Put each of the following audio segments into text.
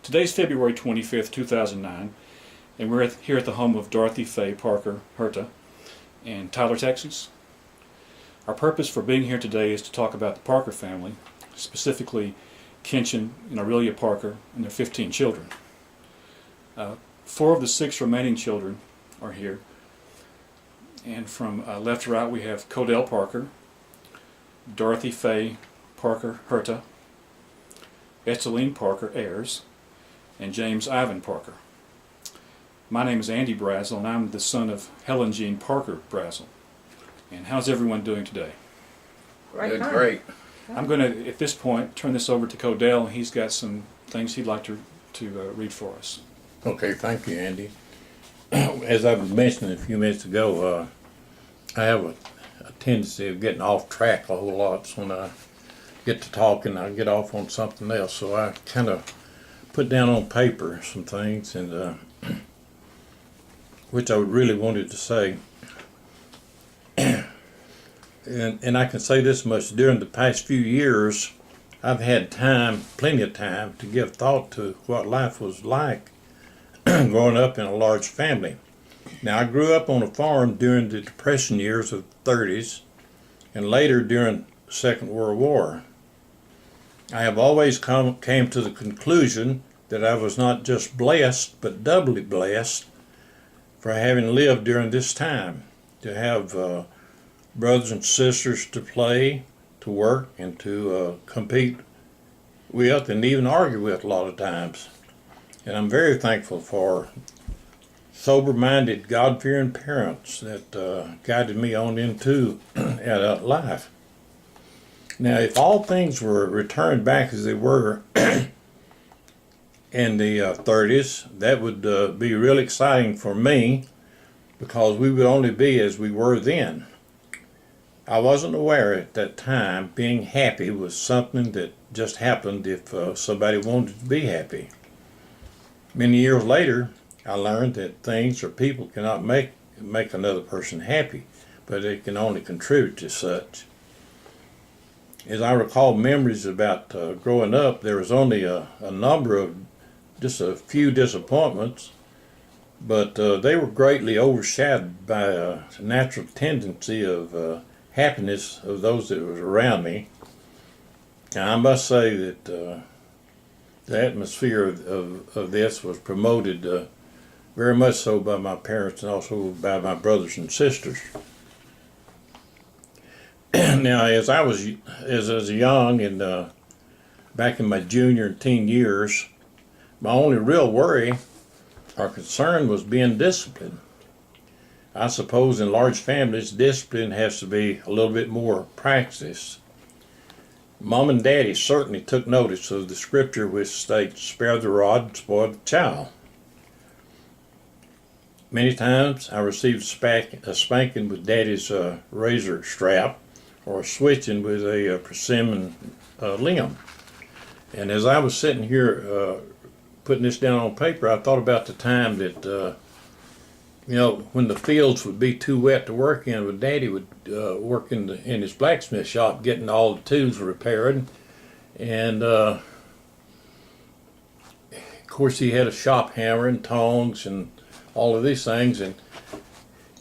Today's February 25th, 2009, and we're here at the home of Dorothy Faye Parker Hurta in Tyler, Texas. Our purpose for being here today is to talk about the Parker family, specifically Kenshin and Aurelia Parker and their 15 children. 4 of the 6 remaining children are here, and from left to right we have Kodel Parker, Dorothy Faye Parker Hurta, Estleen Parker Ayres, and James Ivan Parker. My name is Andy Brazil, and I'm the son of Helen Jean Parker Brazil. And how's everyone doing today? Great. I'm going to, at this point, turn this over to Kodel. He's got some things he'd like to read for us. Okay, thank you, Andy. As I was mentioning a few minutes ago, I have a tendency of getting off track a whole lot. So when I get to talking, I get off on something else. So I kind of put down on paper some things, and which I really wanted to say. And I can say this much: during the past few years, I've had time, plenty of time, to give thought to what life was like growing up in a large family. Now, I grew up on a farm during the Depression years of the 30s, and later during the Second World War. I have always came to the conclusion that I was not just blessed, but doubly blessed for having lived during this time, to have brothers and sisters to play, to work, and to compete with, and even argue with a lot of times. And I'm very thankful for sober-minded, God-fearing parents that guided me on into adult life. Now, if all things were returned back as they were in the 30s, that would be really exciting for me, because we would only be as we were then. I wasn't aware at that time being happy was something that just happened if somebody wanted to be happy. Many years later, I learned that things or people cannot make another person happy, but they can only contribute to such. As I recall memories about growing up, there was only a number of, just a few disappointments, but they were greatly overshadowed by a natural tendency of happiness of those that was around me. And I must say that the atmosphere of this was promoted very much so by my parents and also by my brothers and sisters. Now, as I was young and back in my junior and teen years, my only real worry or concern was being disciplined. I suppose in large families, discipline has to be a little bit more practiced. Mom and Daddy certainly took notice of the scripture which states, "Spare the rod and spoil the child." Many times I received a spanking with Daddy's razor strap, or switching with a persimmon limb. And as I was sitting here putting this down on paper, I thought about the time that when the fields would be too wet to work in, but Daddy would work in his blacksmith shop getting all the tools repaired. And of course he had a shop hammer and tongs and all of these things. And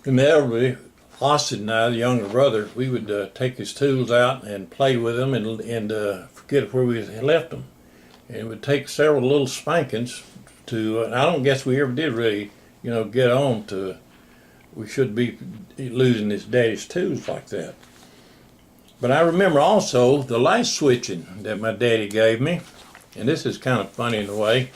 inevitably, Austin and I, the younger brother, we would take his tools out and play with them and forget where we left them. And it would take several little spankings to, and I don't guess we ever did really get on to, we should be losing his Daddy's tools like that. But I remember also the light switching that my daddy gave me, and this is kind of funny in a way.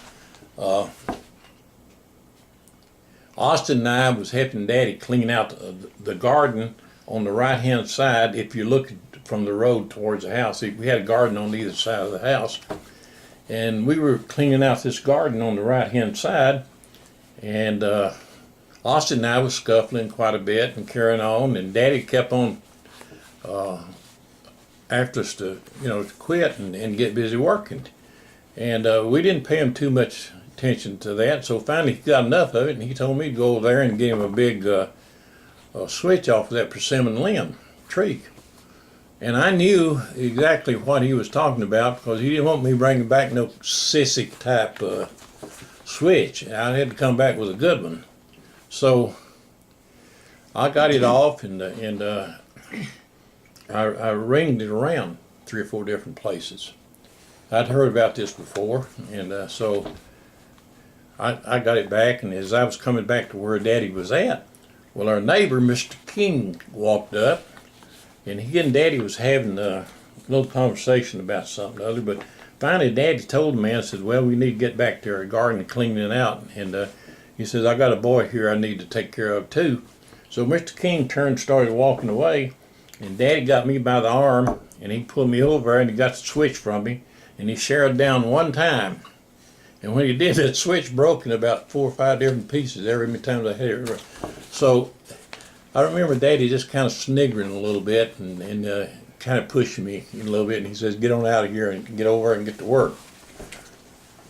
Austin and I was helping Daddy clean out the garden on the right-hand side. If you look from the road towards the house, we had a garden on either side of the house, and we were cleaning out this garden on the right-hand side. And Austin and I was scuffling quite a bit and carrying on, and Daddy kept on after us to quit and get busy working. And we didn't pay him too much attention to that, so finally he got enough of it, and he told me to go over there and give him a big switch off of that persimmon limb tree. And I knew exactly what he was talking about because he didn't want me bringing back no sissy type switch. I had to come back with a good one. So I got it off and I ringed it around 3 or 4 different places. I'd heard about this before, and so I got it back, and as I was coming back to where Daddy was at, well, our neighbor, Mr. King, walked up, and he and Daddy was having a little conversation about something or other, but finally Daddy told the man, said, well, we need to get back to our garden and clean it out, and he says, I got a boy here I need to take care of too. So Mr. King turned and started walking away, and Daddy got me by the arm, and he pulled me over, and he got the switch from me, and he shouted down one time. And when he did, that switch broke in about 4 or 5 different pieces every time I hit it. So I remember Daddy just kind of sniggering a little bit and kind of pushing me a little bit, and he says, get on out of here and get over and get to work.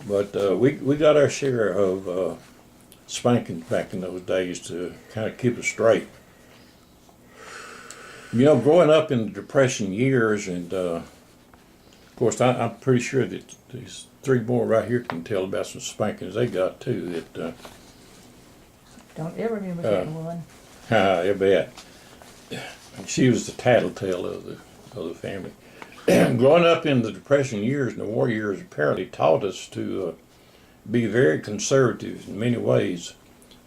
But we got our share of spankings back in those days to kind of keep us straight. You know, growing up in the Depression years, and of course I'm pretty sure that these 3 more right here can tell about some spankings they got too. That Don't ever remember getting one. I bet. She was the tattletale of the family. Growing up in the Depression years and the war years apparently taught us to be very conservative in many ways.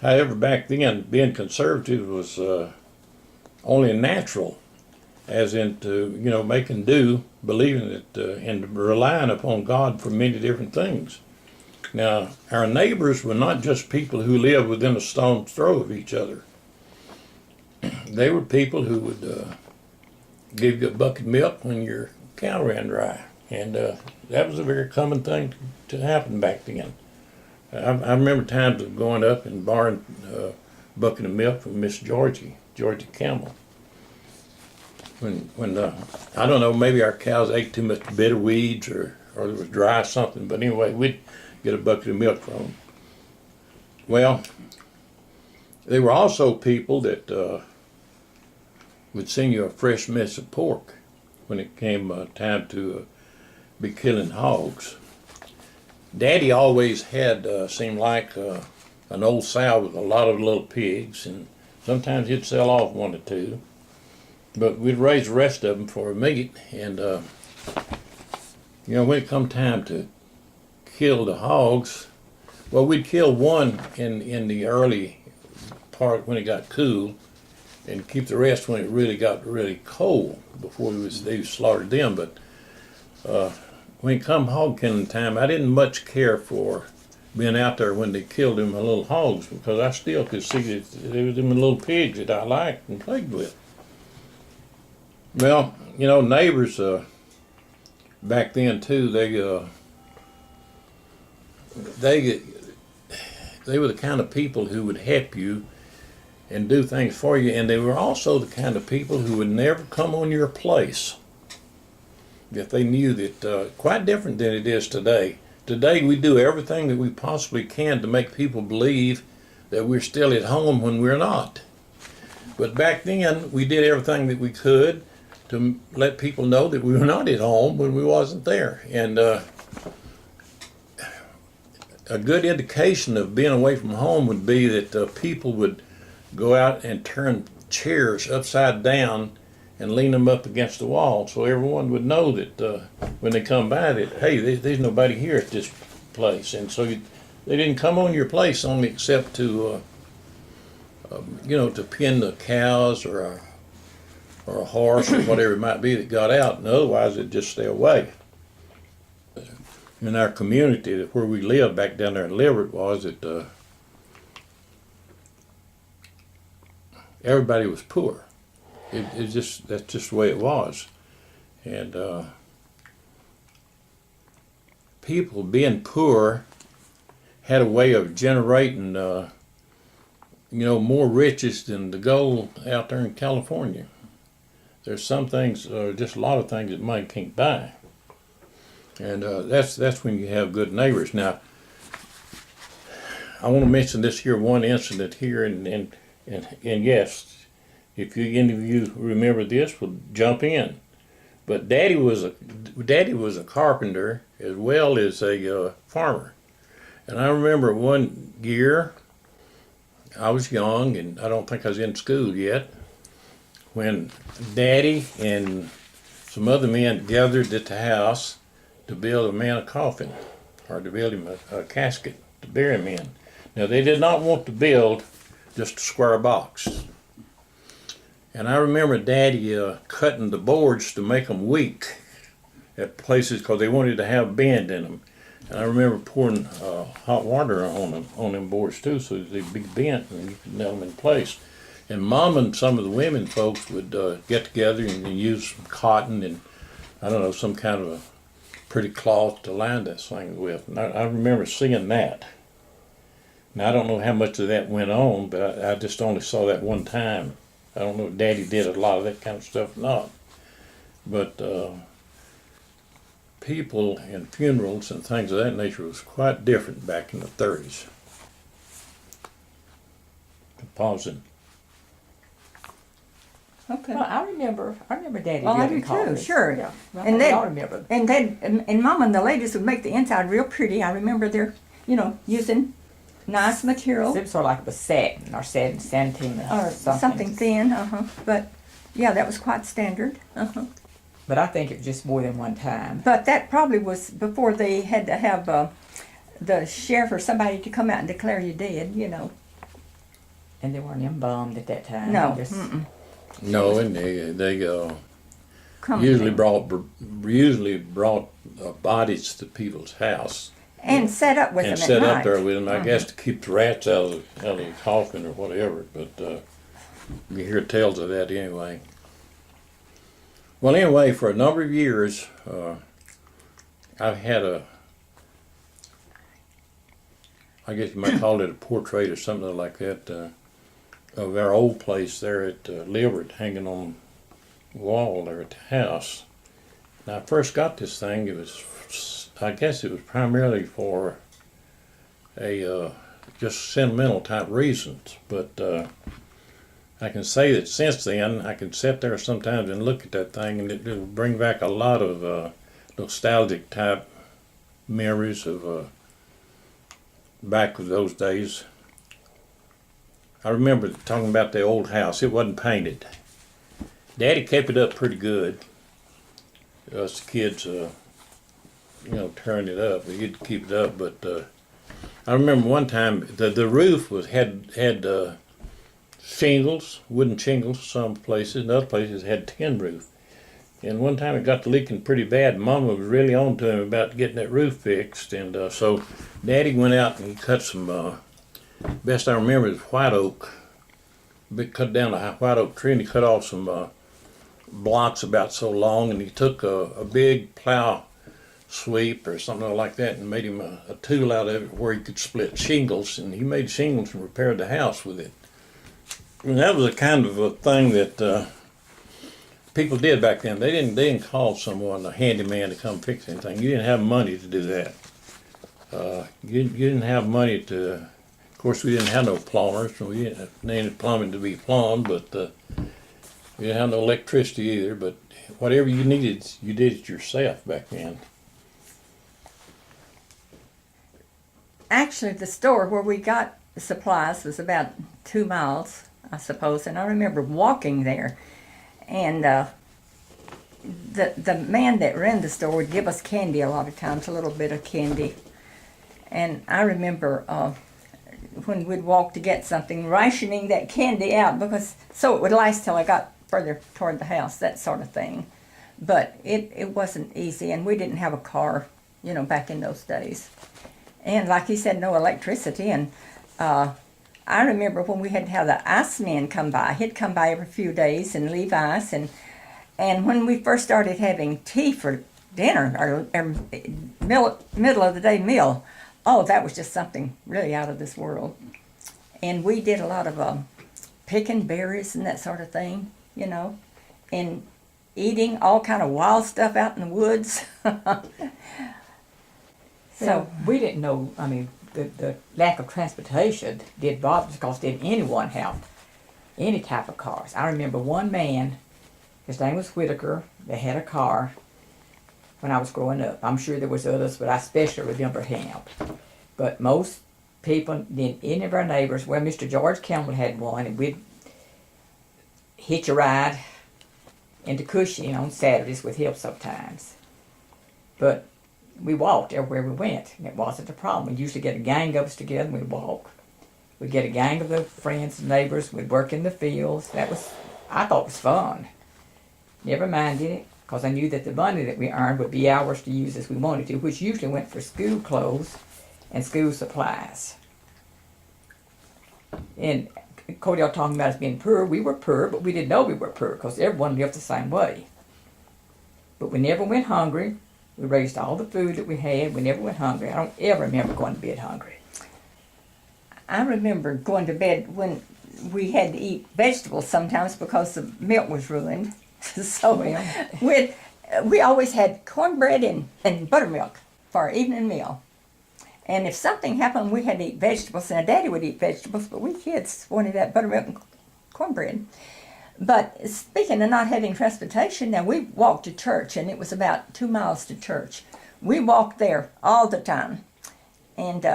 However, back then, being conservative was only natural, as into, you know, making do, believing that, and relying upon God for many different things. Now, our neighbors were not just people who lived within a stone's throw of each other. They were people who would give you a bucket of milk when your cow ran dry. And that was a very common thing to happen back then. I remember times of going up and borrowing a bucket of milk from Miss Georgie Campbell. When I don't know, maybe our cows ate too much bitter weeds or there was dry something, but anyway, we'd get a bucket of milk from them. Well, they were also people that would send you a fresh mess of pork when it came time to be killing hogs. Daddy always had, seemed like, an old sow with a lot of little pigs, and sometimes he'd sell off 1 or 2. But we'd raise the rest of them for meat, and you know, when it come time to kill the hogs, well, we'd kill one in the early part when it got cool, and keep the rest when it really got really cold before they slaughtered them. But when it come hog killing time, I didn't much care for being out there when they killed them little hogs, because I still could see that there was them little pigs that I liked and played with. Well, you know, neighbors back then too, they were the kind of people who would help you and do things for you, and they were also the kind of people who would never come on your place if they knew that, quite different than it is today. Today we do everything that we possibly can to make people believe that we're still at home when we're not. But back then we did everything that we could to let people know that we were not at home when we wasn't there. And a good indication of being away from home would be that people would go out and turn chairs upside down and lean them up against the wall, so everyone would know that when they come by that, hey, there's nobody here at this place. And so they didn't come on your place only except to, you know, to pin the cows or a horse or whatever it might be that got out, and otherwise they'd just stay away. In our community, where we lived back down there in Leverett, was that everybody was poor. That's just the way it was. And people being poor had a way of generating, you know, more riches than the gold out there in California. There's some things, just a lot of things that money can't buy. And that's when you have good neighbors. Now, I want to mention this here one incident here, and yes, if any of you remember this, well, jump in. But Daddy was a carpenter as well as a farmer. And I remember one year, I was young and I don't think I was in school yet, when Daddy and some other men gathered at the house to build a man a coffin, or to build him a casket to bury him in. Now they did not want to build just a square box. And I remember Daddy cutting the boards to make them weak at places because they wanted to have bend in them. And I remember pouring hot water on them boards too, so they'd be bent and you could nail them in place. And Mom and some of the women folks would get together and use some cotton and, I don't know, some kind of a pretty cloth to line this thing with. And I remember seeing that. Now I don't know how much of that went on, but I just only saw that one time. I don't know if Daddy did a lot of that kind of stuff or not. But people and funerals and things of that nature was quite different back in the 30s. Pausing. Okay. Well, I remember Daddy Well, I building do too, coffins. sure. Yeah, well, And y'all then, remember. and then, and Mom and the ladies would make the inside real pretty. I remember they're, using nice material It was sort of like it was satin or santina or something thin. But yeah, that was quite standard. But I think it was just more than one time. But that probably was before they had to have the sheriff or somebody to come out and declare you dead. And they weren't embalmed at that time. No. Just, No, and they Come usually brought bodies to people's house and set up with and them set at up night. there with them. I guess to keep the rats out of the coffin or whatever. But you hear tales of that anyway. Well, anyway, for a number of years, I've had I guess you might call it a portrait or something like that, of our old place there at Leeward, hanging on the wall there at the house. When I first got this thing, I guess it was primarily for a just sentimental type reasons, but I can say that since then, I can sit there sometimes and look at that thing, and it'll bring back a lot of nostalgic type memories of back of those days. I remember talking about the old house. It wasn't painted. Daddy kept it up pretty good. Us kids, tearing it up. He'd keep it up, but I remember one time the roof had shingles, wooden shingles. Some places, and other places had tin roof. And one time it got to leaking pretty bad. Mama was really on to him about getting that roof fixed, and so Daddy went out and he cut some. Best I remember is white oak. Cut down a white oak tree and he cut off some blocks about so long, and he took a big plow sweep or something like that and made him a tool out of it where he could split shingles, and he made shingles and repaired the house with it. And that was a kind of a thing that people did back then. They didn't call someone a handyman to come fix anything. You didn't have money to do that. You didn't have money to. Of course, we didn't have no plumbers, so we didn't need plumbing to be plumbed, but we didn't have no electricity either. But whatever you needed, you did it yourself back then. Actually, the store where we got the supplies was about 2 miles, I suppose, and I remember walking there. And the man that ran the store would give us candy a lot of times, a little bit of candy. And I remember when we'd walk to get something, rationing that candy out so it would last till I got further toward the house, that sort of thing. But it wasn't easy, and we didn't have a car, back in those days. And like he said, no electricity. And I remember when we had to have the ice man come by. He'd come by every few days and leave ice. And when we first started having tea for dinner, or middle of the day meal, oh, that was just something really out of this world. And we did a lot of picking berries and that sort of thing, and eating all kind of wild stuff out in the woods. So we didn't know, the lack of transportation did bother us, because did anyone have any type of cars? I remember one man His name was Whitaker. They had a car when I was growing up. I'm sure there was others, but I especially remember him. But most people, any of our neighbors, well, Mr. George Campbell had one, and we'd hitch a ride into Cushing on Saturdays with him sometimes. But we walked everywhere we went, and it wasn't a problem. We usually get a gang of us together and we'd walk. We'd get a gang of the friends and neighbors, we'd work in the fields. I thought it was fun. Never minded it, because I knew that the money that we earned would be ours to use as we wanted to, which usually went for school clothes and school supplies. And Kodel talking about us being poor, we were poor, but we didn't know we were poor, because everyone lived the same way. But we never went hungry. We raised all the food that we had. We never went hungry. I don't ever remember going to bed hungry. I remember going to bed when we had to eat vegetables sometimes because the milk was ruined. So we always had cornbread and buttermilk for our evening meal. And if something happened, we had to eat vegetables. Now, Daddy would eat vegetables, but we kids wanted that buttermilk and cornbread. But speaking of not having transportation, now we walked to church, and it was about 2 miles to church. We walked there all the time. And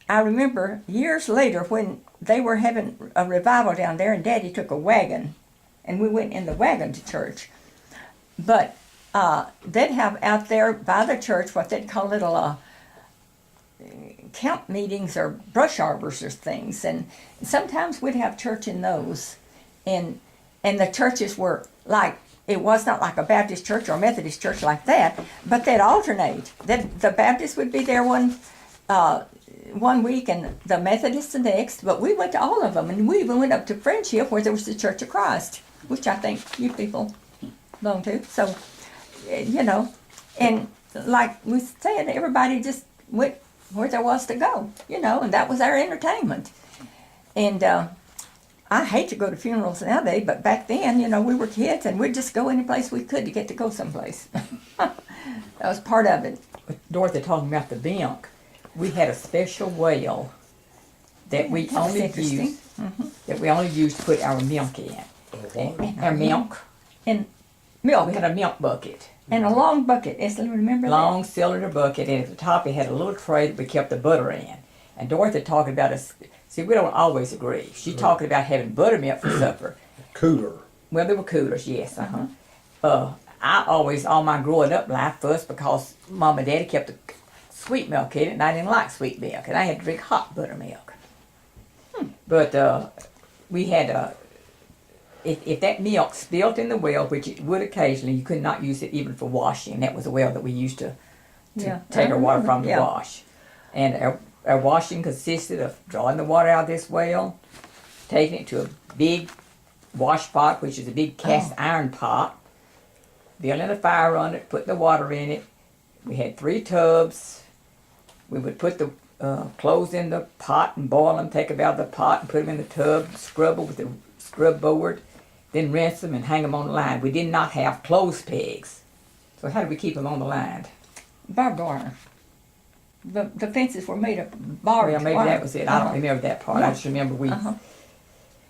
I remember years later when they were having a revival down there, and Daddy took a wagon, and we went in the wagon to church. But they'd have out there by the church what they'd call little camp meetings or brush arbors or things. And sometimes we'd have church in those. And the churches were like, it was not like a Baptist church or a Methodist church like that, but they'd alternate. The Baptists would be there one week and the Methodists the next, but we went to all of them. And we even went up to Friendship where there was the Church of Christ, which I think you people belong to. So, and like we said, everybody just went where there was to go, and that was our entertainment. And I hate to go to funerals nowadays, but back then, we were kids and we'd just go any place we could to get to go someplace. That was part of it. With Dorothy talking about the milk, we had a special well that we That was only interesting. used to put our milk in. Our milk. And milk. We had a milk bucket. And a long bucket. Estleen, remember Long cylinder bucket, and at the top it had a little tray that we kept the butter in. And Dorothy talking about us. See, we don't always agree. She talking about having buttermilk for supper. Cooler. Well, there were coolers, yes. I always, all my growing up life, fussed because Mom and Daddy kept the sweet milk in it, and I didn't like sweet milk, and I had to drink hot buttermilk. But we had if that milk spilled in the well, which it would occasionally, you could not use it even for washing. That was a well that we used to take our water from to wash. And our washing consisted of drawing the water out of this well, taking it to a big wash pot, which is a big cast iron pot, building a fire on it, putting the water in it. We had 3 tubs. We would put the clothes in the pot and boil them, take them out of the pot and put them in the tub, scrub them with the scrub board, then rinse them and hang them on the line. We did not have clothes pegs. So how did we keep them on the line? Barbed wire. The fences were made of barbed Well, maybe wire. that was it. I don't remember that part. I just remember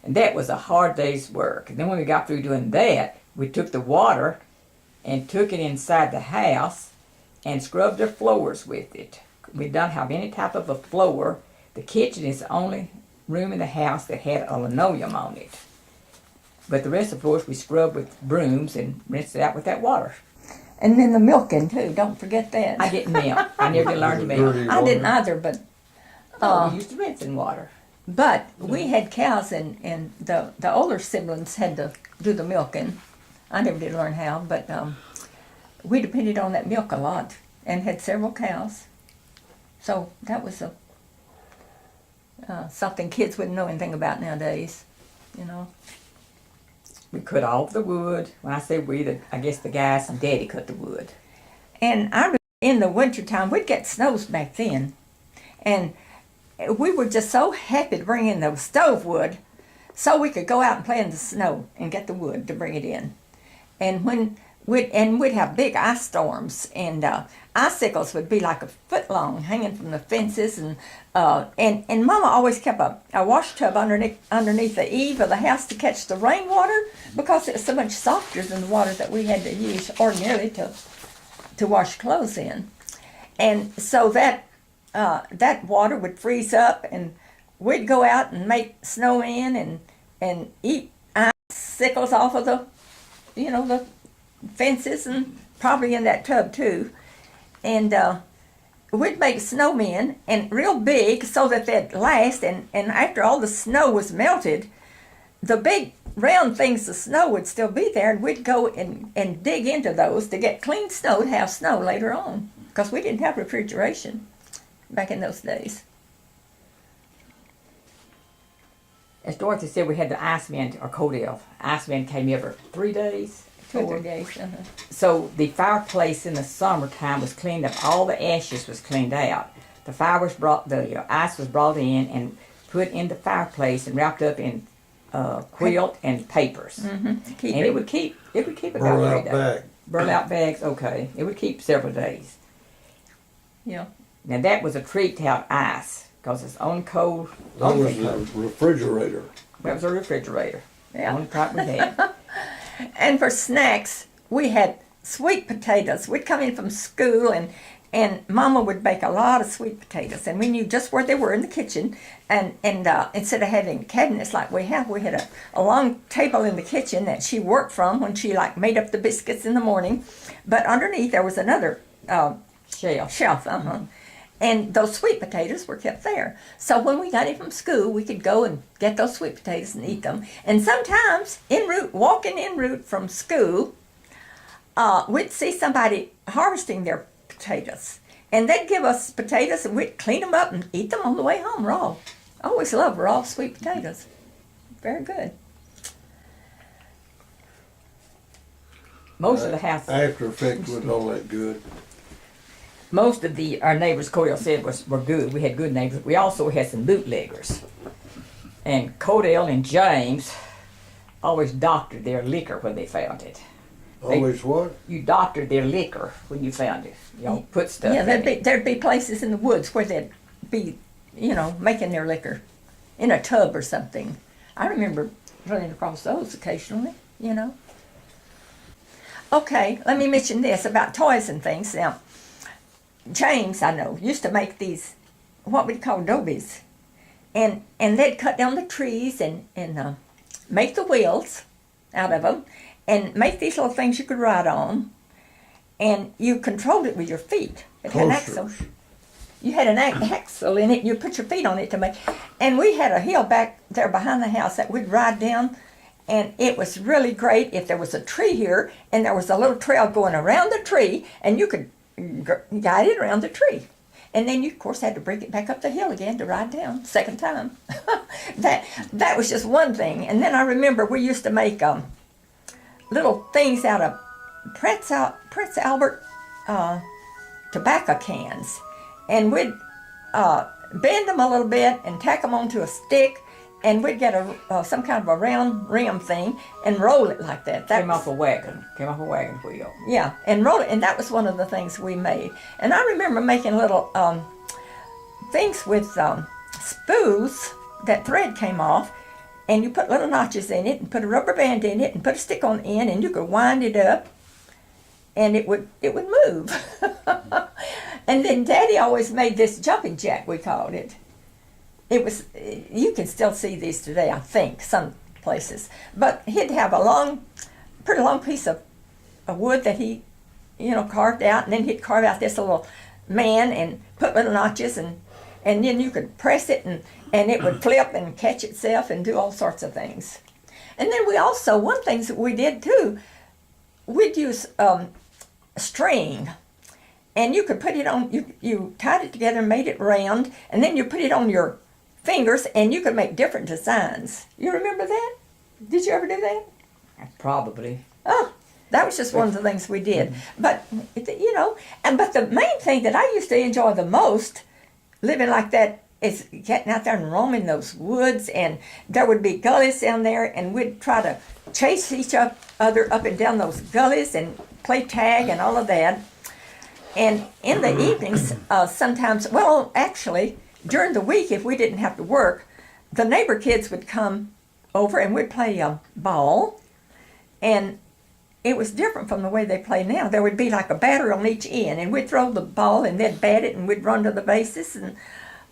and that was a hard day's work. And then when we got through doing that, we took the water and took it inside the house and scrubbed the floors with it. We don't have any type of a floor. The kitchen is the only room in the house that had a linoleum on it. But the rest of the floors we scrubbed with brooms and rinsed it out with that water. And then the milking too, don't forget that. I didn't milk. I never did learn to milk. I didn't either, but We used to rinse in water. But we had cows, and the older siblings had to do the milking. I never did learn how, but we depended on that milk a lot and had several cows. So that was something kids wouldn't know anything about nowadays, We cut all the wood. When I say we, I guess the guys and Daddy cut the wood. And I remember in the wintertime, we'd get snows back then. And we were just so happy to bring in the stove wood so we could go out and play in the snow and get the wood to bring it in. And when we'd have big ice storms, and icicles would be like a foot long, hanging from the fences, and Mama always kept a wash tub underneath the eave of the house to catch the rainwater, because it was so much softer than the water that we had to use ordinarily to wash clothes in, and so that water would freeze up, and we'd go out and make snowmen and eat icicles off of the fences, and probably in that tub too. And we'd make snowmen, and real big, so that they'd last, and after all the snow was melted, the big round things of snow would still be there, and we'd go and dig into those to get clean snow to have snow later on, because we didn't have refrigeration back in those days. As Dorothy said, we had the Iceman, or Kodel. Iceman came every 3 days. 2 or 3 days. So the fireplace in the summertime was cleaned up. All the ashes was cleaned out. The ice was brought in and put in the fireplace and wrapped up in quilt and papers. Mm-hmm. It would keep about 3 days. Burn out bags, okay. It would keep several days. Yeah. Now that was a treat to have ice, because it's on cold. That was the refrigerator. That was a refrigerator. Yeah. Only type we had. And for snacks, we had sweet potatoes. We'd come in from school, and Mama would bake a lot of sweet potatoes, and we knew just where they were in the kitchen. And instead of having cabinets like we have, we had a long table in the kitchen that she worked from when she made up the biscuits in the morning. But underneath there was another shelf. And those sweet potatoes were kept there. So when we got in from school, we could go and get those sweet potatoes and eat them. And sometimes, walking en route from school, we'd see somebody harvesting their potatoes. And they'd give us potatoes, and we'd clean them up and eat them on the way home raw. I always loved raw sweet potatoes. Very good. Most of the house, After Effects wasn't all that good. most of our neighbors, Kodel said, were good. We had good neighbors. We also had some bootleggers. And Kodel and James always doctored their liquor when they found it. Always what? You doctored their liquor when you found it. Put stuff Yeah, in it. there'd be places in the woods where they'd be, making their liquor in a tub or something. I remember running across those occasionally, Okay, let me mention this about toys and things. Now, James, I know, used to make these, what we'd call dobies. And they'd cut down the trees and make the wheels out of them and make these little things you could ride on. And you controlled it with your feet. It had an axle. You had an axle in it, and you put your feet on it to make. And we had a hill back there behind the house that we'd ride down. And it was really great if there was a tree here and there was a little trail going around the tree, and you could guide it around the tree. And then you, of course, had to bring it back up the hill again to ride down, second time. that was just one thing. And then I remember we used to make little things out of Prince Albert tobacco cans. And we'd bend them a little bit and tack them onto a stick, and we'd get some kind of a round rim thing and roll it like that. Came off a wagon wheel. Yeah, and roll it, and that was one of the things we made. And I remember making little things with spools that thread came off, and you put little notches in it and put a rubber band in it and put a stick on the end, and you could wind it up, and it would move. And then Daddy always made this jumping jack, we called it. It was, you can still see these today, I think, some places. But he'd have a pretty long piece of wood that he, carved out, and then he'd carve out this little man and put little notches, and then you could press it, and it would flip and catch itself and do all sorts of things. And then we also, one thing that we did too, we'd use string. And you could put it on, you tied it together and made it round, and then you put it on your fingers, and you could make different designs. You remember that? Did you ever do that? Probably. Oh, that was just one of the things we did. But, but the main thing that I used to enjoy the most, living like that, is getting out there and roaming those woods, and there would be gullies down there, and we'd try to chase each other up and down those gullies and play tag and all of that. And in the evenings, sometimes, well, actually, during the week, if we didn't have to work, the neighbor kids would come over and we'd play ball. And it was different from the way they play now. There would be like a batter on each end, and we'd throw the ball and they'd bat it and we'd run to the bases. And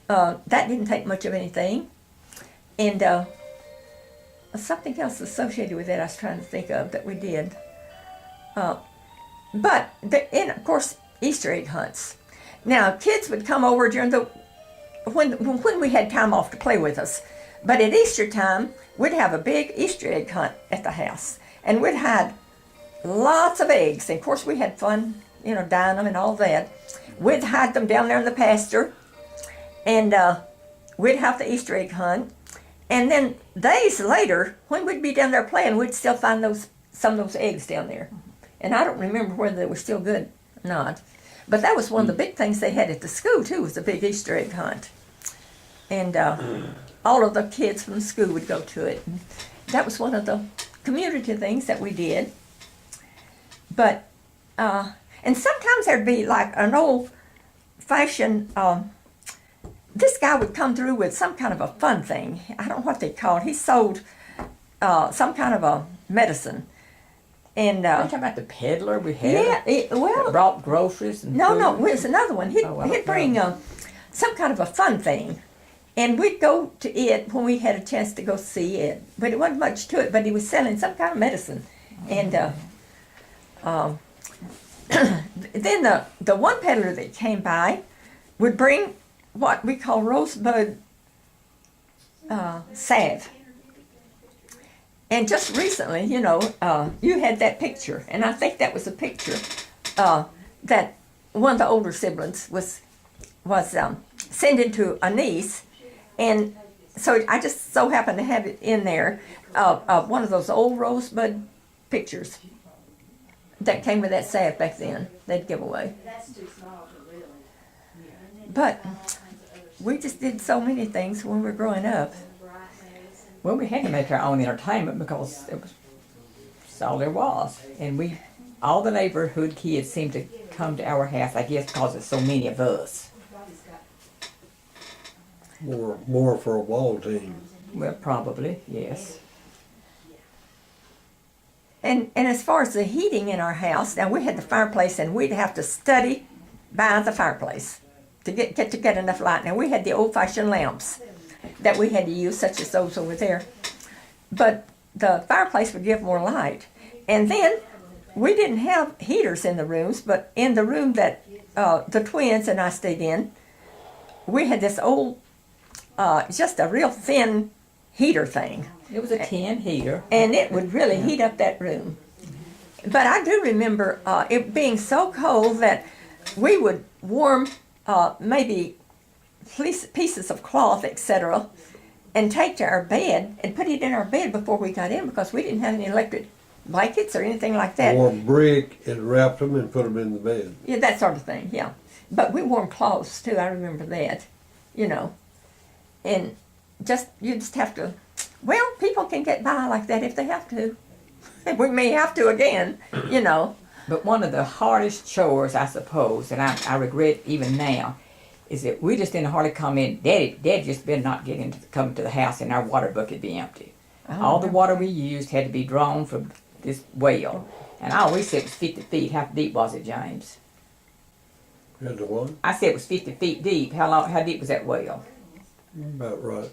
that didn't take much of anything. And something else associated with that I was trying to think of that we did. And of course, Easter egg hunts. Now, kids would come over during when we had time off to play with us. But at Easter time, we'd have a big Easter egg hunt at the house. And we'd hide lots of eggs. And of course, we had fun, dyeing them and all that. We'd hide them down there in the pasture. And we'd have the Easter egg hunt. And then days later, when we'd be down there playing, we'd still find some of those eggs down there. And I don't remember whether they were still good or not. But that was one of the big things they had at the school, too, was the big Easter egg hunt. And all of the kids from the school would go to it. And that was one of the community things that we did. But, and sometimes there'd be like an old-fashioned, this guy would come through with some kind of a fun thing. I don't know what they call it. He sold some kind of a medicine. And You're talking about the peddler we had? yeah, That brought groceries and no, food? it was another one. He'd bring some kind of a fun thing. And we'd go to it when we had a chance to go see it. But it wasn't much to it, but he was selling some kind of medicine. And then the one peddler that came by would bring what we call rosebud salve. And just recently, you had that picture, and I think that was a picture that one of the older siblings was sending to a niece, and so I just so happened to have it in there, one of those old rosebud pictures that came with that salve back then. They'd give away. But we just did so many things when we were growing up. Well, we had to make our own entertainment because it was that's all there was. And all the neighborhood kids seemed to come to our house, I guess because there's so many of us. More for a ball team. Well, probably, yes. And as far as the heating in our house, now we had the fireplace and we'd have to study by the fireplace to get enough light. Now we had the old-fashioned lamps that we had to use, such as those over there. But the fireplace would give more light. And then we didn't have heaters in the rooms, but in the room that the twins and I stayed in, we had this old, just a real thin heater thing. It was a tin heater. And it would really heat up that room. But I do remember it being so cold that we would warm maybe pieces of cloth, etc., and take to our bed and put it in our bed before we got in because we didn't have any electric blankets or anything like that. Or brick and wrapped them and put them in the bed. Yeah, that sort of thing, yeah. But we wore cloths too, I remember that, And you just have to, well, people can get by like that if they have to. We may have to again, But one of the hardest chores, I suppose, and I regret even now, is that we just didn't hardly come in. Daddy just better not come to the house and our water bucket be empty. All the water we used had to be drawn from this well. And I always said it was 50 feet. How deep was it, James? Had the what? I said it was 50 feet deep. How deep was that well? About right.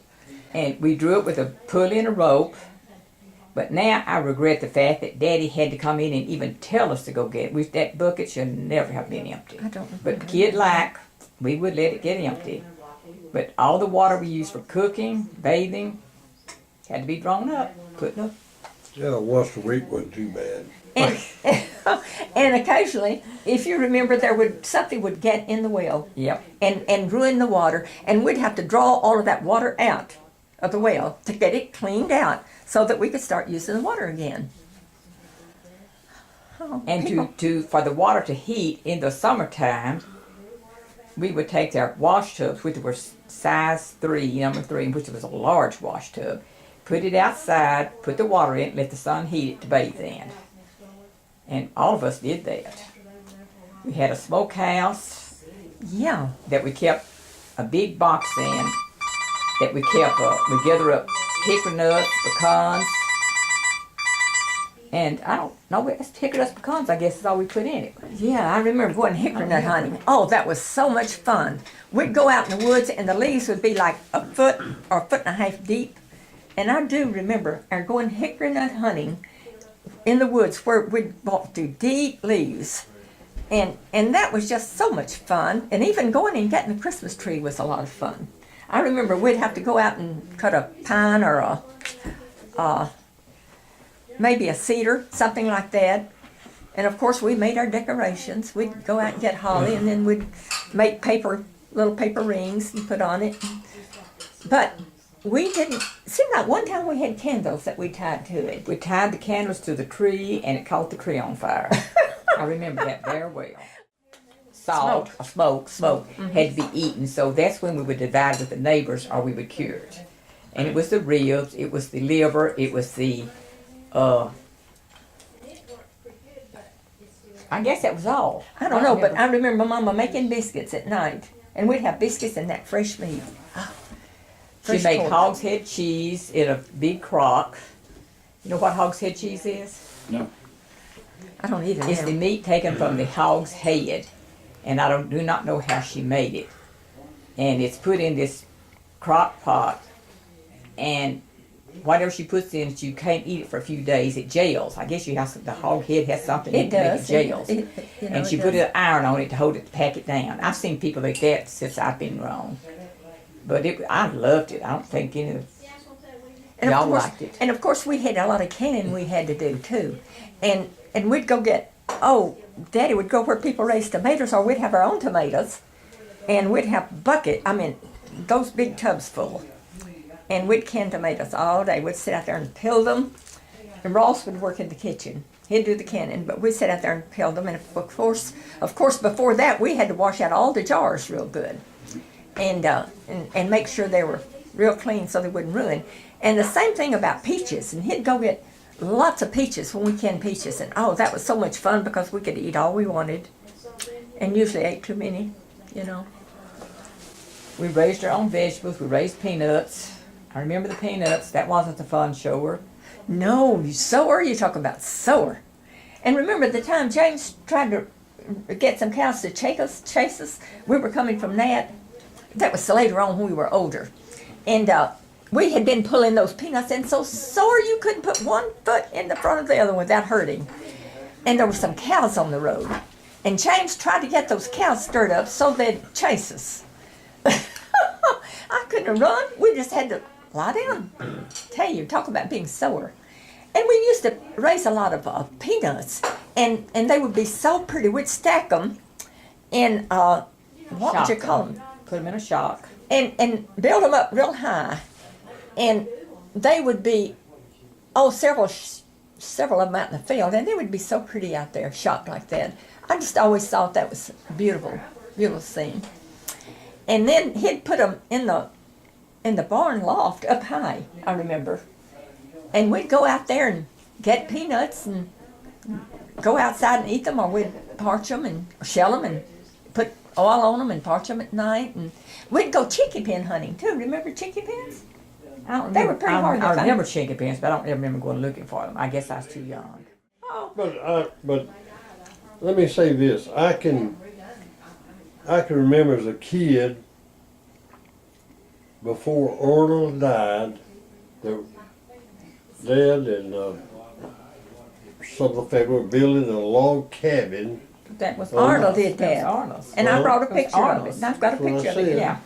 And we drew it with a pulley and a rope. But now I regret the fact that Daddy had to come in and even tell us to go get it. That bucket should never have been empty. I don't remember. But we would let it get empty. But all the water we used for cooking, bathing, had to be drawn up, put in a... Yeah, once a week wasn't too bad. And occasionally, if you remember, something would get in the well. Yep. And ruin the water, and we'd have to draw all of that water out of the well to get it cleaned out so that we could start using the water again. And for the water to heat in the summertime, we would take our wash tubs, which were size 3, number 3, which was a large wash tub, put it outside, put the water in, let the sun heat it to bathe in. And all of us did that. We had a smokehouse Yeah. that we kept a big box in, that we kept, we gather up hickory nuts, pecans, and I don't know, hickory nuts, pecans, I guess is all we put in it. Yeah, I remember going hickory nut hunting. Oh, that was so much fun. We'd go out in the woods and the leaves would be like a foot or a foot and a half deep. And I do remember our going hickory nut hunting in the woods where we'd walk through deep leaves. And that was just so much fun. And even going and getting the Christmas tree was a lot of fun. I remember we'd have to go out and cut a pine or maybe a cedar, something like that. And of course we made our decorations. We'd go out and get holly and then we'd make little paper rings and put on it. But we didn't, seemed like one time we had candles that we tied to it. We tied the candles to the tree and it caught the tree on fire. I remember that very well. Smoke had to be eaten, so that's when we would divide with the neighbors or we would cure it. And it was the ribs, it was the liver, it was the, I guess that was all. I don't know, but I remember Mama making biscuits at night. And we'd have biscuits and that fresh meat. She made hogshead cheese in a big crock. You know what hogshead cheese is? No. I don't either. It's the meat taken from the hog's head, and I do not know how she made it. And it's put in this crock pot, and whatever she puts in it, you can't eat it for a few days. It jails. I guess the hog head has something It does. It jails. And she put an iron on it to hold it, to pack it down. I've seen people like that since I've been grown. But I loved it. I don't think any of y'all liked it. And of course we had a lot of canning we had to do too. And we'd go get, Daddy would go where people raise tomatoes, or we'd have our own tomatoes. And we'd have those big tubs full. And we'd can tomatoes all day. We'd sit out there and peel them. And Ross would work in the kitchen. He'd do the canning, but we'd sit out there and peel them. And of course, before that, we had to wash out all the jars real good. And make sure they were real clean so they wouldn't ruin. And the same thing about peaches. And he'd go get lots of peaches when we canned peaches. And that was so much fun because we could eat all we wanted. And usually ate too many, you know. We raised our own vegetables. We raised peanuts. I remember the peanuts. That wasn't the fun shower. No, sower, you talk about sower. And remember the time James tried to get some cows to chase us? We were coming from that. That was later on when we were older. And we had been pulling those peanuts in so sore you couldn't put one foot in the front of the other without hurting. And there were some cows on the road. And James tried to get those cows stirred up so they'd chase us. I couldn't run. We just had to lie down. Tell you, talk about being sore. And we used to raise a lot of peanuts. And they would be so pretty. We'd stack them in, what would you call them? Put them in a shock. And build them up real high. And they would be, several of them out in the field. And they would be so pretty out there, shocked like that. I just always thought that was a beautiful, beautiful scene. And then he'd put them in the barn loft up high, I remember. And we'd go out there and get peanuts and go outside and eat them, or we'd parch them and shell them and put oil on them and parch them at night. And we'd go chicken pen hunting too. Remember chicken pens? They were pretty hard to find. I remember chicken pens, but I don't ever remember going looking for them. I guess I was too young. But let me say this. I can remember as a kid, before Arnold died, the Dad and some of the family were building a log cabin. That was Arnold did That that. was Arnold's. And I brought a picture of it. Arnold's. And I've got a That's picture of what I it. said.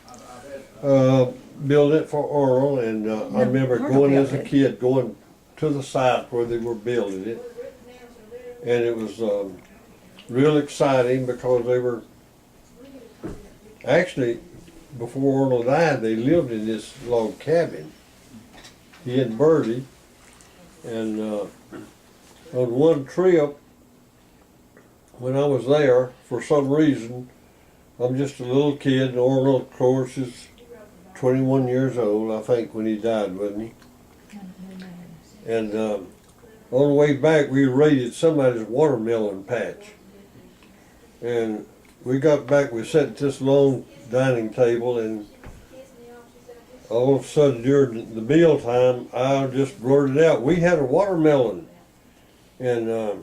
Yeah. Built it for Arnold, and I remember Arnold going built as a it. kid, going to the site where they were building it, and it was real exciting because they were actually, before Arnold died, they lived in this log cabin. He and Bertie, and on one trip, when I was there, for some reason, I'm just a little kid, and Arnold, of course, is 21 years old, I think, when he died, wasn't he? And On the way back, we raided somebody's watermelon patch. And we got back, we sat at this long dining table, and all of a sudden during the meal time, I just blurted out, "We had a watermelon." And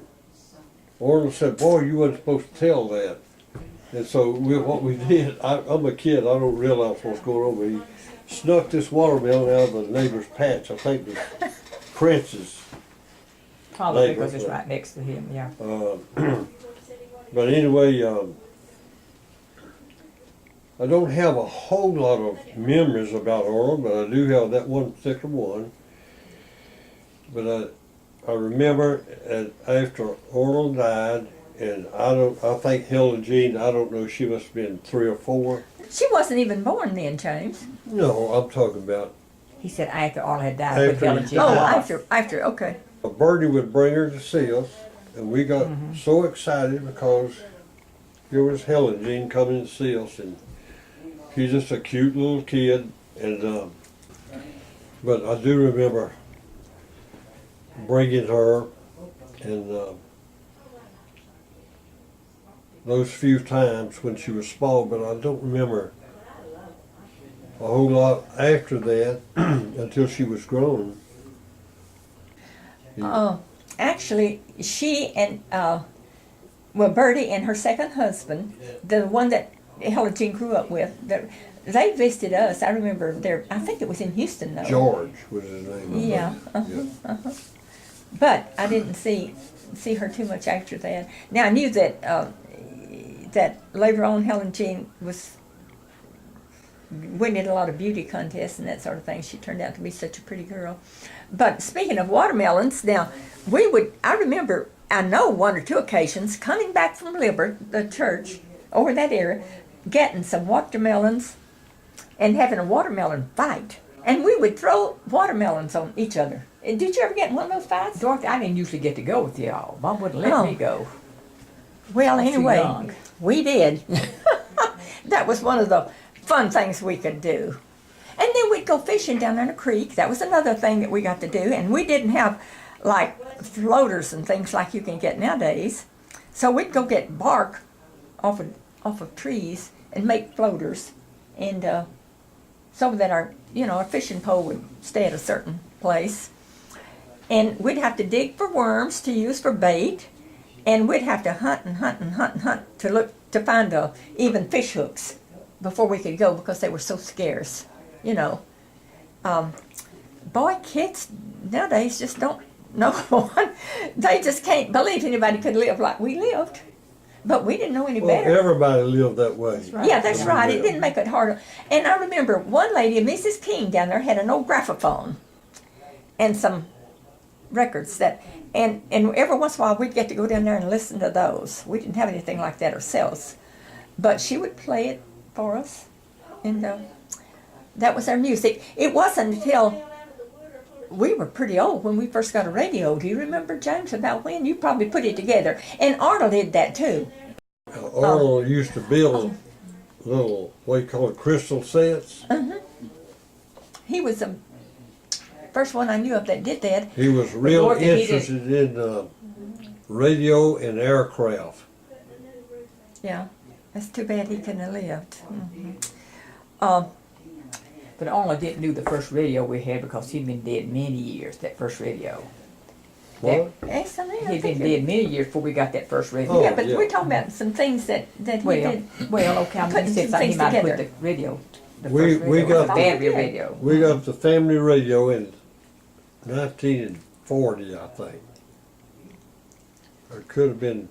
Orla said, "Boy, you wasn't supposed to tell that." And so what we did, I'm a kid, I don't realize what's going on, but he snuck this watermelon out of the neighbor's patch. I think it was Prince's. Probably Neighbor, because it's right next to him, yeah. But anyway, I don't have a whole lot of memories about Orla, but I do have that one particular one. But I remember after Orla died, and I think Helen Jean, I don't know, she must have been 3 or 4. She wasn't even born then, James. No, I'm talking about He said after all had died, After put Helen he Jean Oh, off. after, okay. Bertie would bring her to see us, and we got so excited because here was Helen Jean coming to see us, and she's just a cute little kid. And but I do remember bringing her, and those few times when she was small, but I don't remember a whole lot after that until she was grown. Actually, she and, Bertie and her second husband, the one that Helen Jean grew up with, they visited us. I remember I think it was in Houston though. George was his name. Yeah. Yeah. But I didn't see her too much after that. Now I knew that that later on Helen Jean was winning a lot of beauty contests and that sort of thing. She turned out to be such a pretty girl. But speaking of watermelons, now I know 1 or 2 occasions coming back from the church over that area, getting some watermelons and having a watermelon fight. And we would throw watermelons on each other. Did you ever get in one of those fights? Dorothy, I didn't usually get to go with y'all. Mom wouldn't let me go. Well, I'm too anyway, young. we did. That was one of the fun things we could do. And then we'd go fishing down in a creek. That was another thing that we got to do. And we didn't have like floaters and things like you can get nowadays. So we'd go get bark off of trees and make floaters. And so that our fishing pole would stay at a certain place. And we'd have to dig for worms to use for bait. And we'd have to hunt to find even fish hooks before we could go because they were so scarce, Boy, kids nowadays just don't know one. They just can't believe anybody could live like we lived. But we didn't know any Well, better. everybody lived that way. That's right. Yeah, that's I mean, right. It yeah. didn't make it harder. And I remember one lady, Mrs. King down there, had an old graphophone and some records and every once in a while we'd get to go down there and listen to those. We didn't have anything like that ourselves. But she would play it for us, and that was our music. It wasn't until we were pretty old when we first got a radio. Do you remember, James, about when? You probably put it together. And Arnold did that too. Arnold used to build little, what you call it, crystal sets. He was the first one I knew of that did that. He was real Dorothy, he did- interested in radio and aircraft. Yeah, that's too bad he couldn't have lived. But Arnold didn't do the first radio we had because he'd been dead many years, that first radio. What? Excellent. He'd been dead many years before we got that first radio. Oh, Yeah, but yeah. we're talking about some things that he Well, did. well, okay, I'm Putting just saying some he things might have put together. the radio, the We- first we radio, got the the- battery Yeah. radio. We got the family radio in 1940, I think. Or it could have been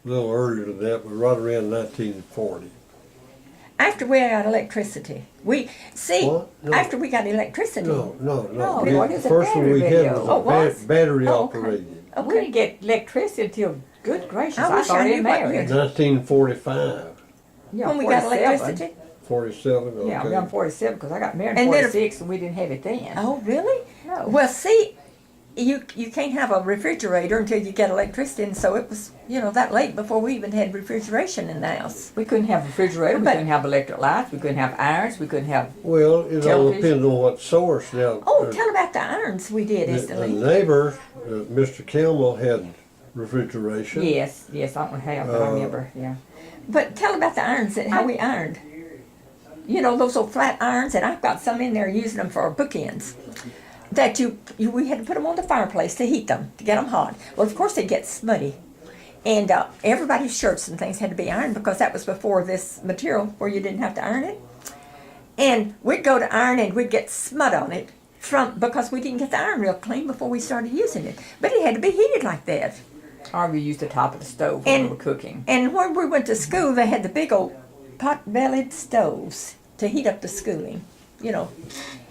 a little earlier than that, but right around 1940. After we got electricity, What? No. after we got electricity. No. No, The what is a first one we battery had radio? was Oh, a was? battery Oh, okay. operated. We Okay. didn't get electricity until, good gracious, I I wish thought I I knew had what married. 1945, Yeah, When we got 47. electricity. 47, okay. Yeah, around 47 because I got married in And then- 46 and we didn't have it then. Oh, really? No. Well, see, you can't have a refrigerator until you get electricity, and so it was, that late before we even had refrigeration in the house. We couldn't have a refrigerator, we But- couldn't have electric lights, we couldn't have irons, we couldn't have. Well, it all Television. depends on what source now. Oh, tell about the irons we did, The Estleen. neighbor, Mr. Campbell, had refrigeration. Yes, I don't have, but I remember, yeah. But tell about the irons, how we ironed. Those old flat irons, and I've got some in there using them for bookends. That we had to put them on the fireplace to heat them, to get them hot. Well, of course they get smutty. And everybody's shirts and things had to be ironed because that was before this material where you didn't have to iron it. And we'd go to iron and we'd get smut on it because we didn't get the iron real clean before we started using it. But it had to be heated like that. Or we used the top of the stove when we were cooking. And when we went to school, they had the big old pot-bellied stoves to heat up the schooling,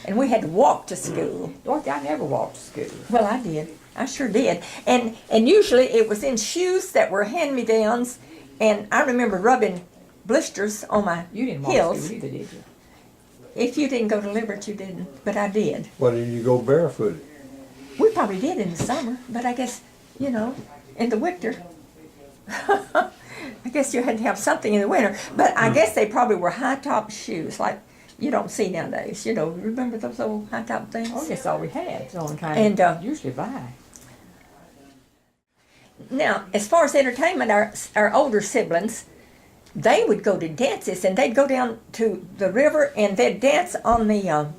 And we had to walk to school. Dorothy, I never walked to school. Well, I did. I sure did. And usually it was in shoes that were hand-me-downs. And I remember rubbing blisters on my You didn't walk to heels. school either, did you? If you didn't go to Liberty, you didn't. But I did. Why didn't you go barefooted? We probably did in the summer. But I guess, in the winter. I guess you had to have something in the winter. But I guess they probably were high-top shoes like you don't see nowadays. Remember those old high-top things? Oh, that's all we had. It's the only kind And, you usually buy. Now, as far as entertainment, our older siblings, they would go to dances, and they'd go down to the river and they'd dance on the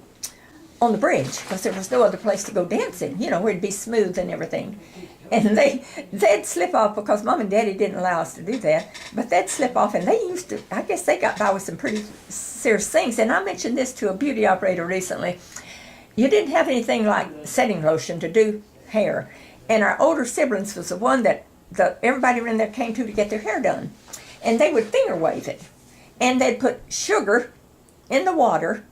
bridge because there was no other place to go dancing. Where it'd be smooth and everything. And they'd slip off because Mom and Daddy didn't allow us to do that. But they'd slip off, and they used to. I guess they got by with some pretty serious things. And I mentioned this to a beauty operator recently. You didn't have anything like setting lotion to do hair. And our older siblings was the one that everybody in there came to get their hair done. And they would finger wave it. And they'd put sugar in the water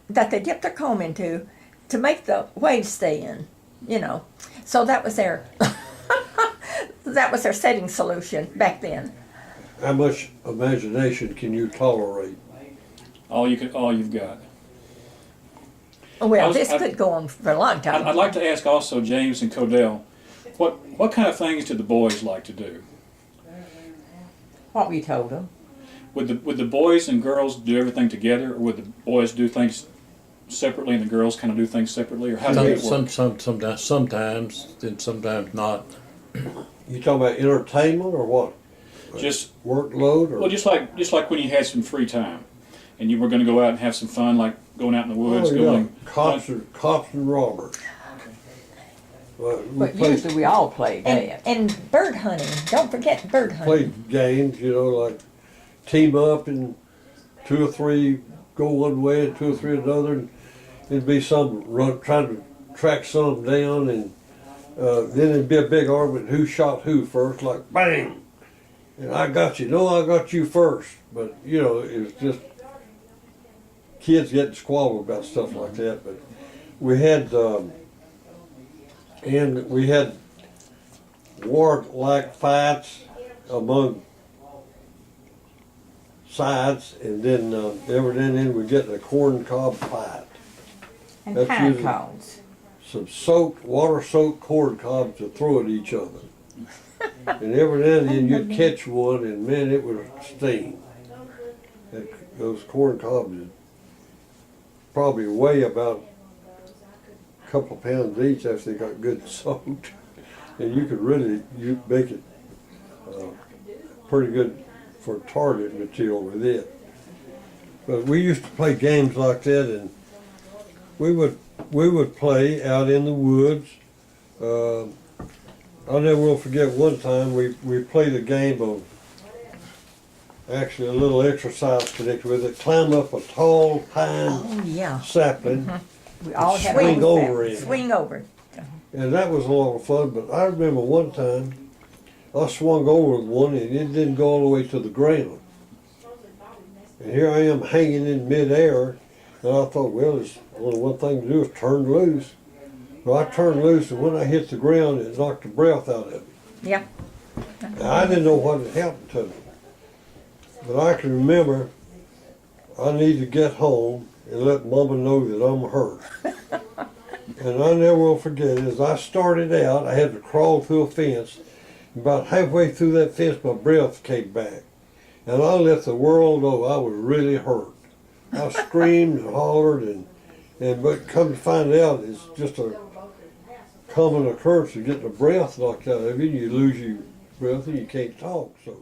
that they dipped their comb into to make the waves stay in, So that was their setting solution back then. How much imagination can you tolerate? All you've got. Well, I'd could go on for a long time. I'd like to ask also James and Kodel, what kind of things did the boys like to do? What we told them. Would the boys and girls do everything together, or would the boys do things separately and the girls kind of do things separately, or how did it work? Sometimes, then sometimes not. You talking about entertainment or what? Just Workload or? well, just like when you had some free time, and you were going to go out and have some fun, like going out in the woods, going. Cops and robbers. Well, we But usually we all played that. And bird hunting. Don't forget bird hunting. played games, like team up and 2 or 3 go one way and 2 or 3 another, and it'd be some run trying to track some down, and then it'd be a big argument who shot who first, like bang, and I got you. No, I got you first. But it was just kids getting squabbled about stuff like that. But we had war-like fights among sides, and then every now and then we get in a corn cob fight. And That's pine usually- cones. Some water-soaked corn cobs to throw at each other. And every now and then you'd catch one, and man, it would sting. Those corn cobs would probably weigh about a couple pounds each after they got good soaked. And you could you make it pretty good for target material with it. But we used to play games like that, and we would play out in the woods. I'll never will forget one time we played a game of actually a little exercise connected with it. Climb up a tall pine Oh, yeah. sapling, We all had swing those over things. it. Swing over. And that was a lot of fun. But I remember one time I swung over with one and it didn't go all the way to the ground. And here I am hanging in midair, and I thought, well, there's only one thing to do is turn loose. Well, I turned loose, and when I hit the ground, it knocked the breath out of me. Yeah. Now, I didn't know what had happened to me. But I can remember I need to get home and let Mama know that I'm hurt. And I never will forget it. As I started out, I had to crawl through a fence. About halfway through that fence, my breath came back. And I let the world know I was really hurt. I screamed and hollered, but come to find out, it's just a common occurrence of getting a breath knocked out of you. You lose your breath and you can't talk. So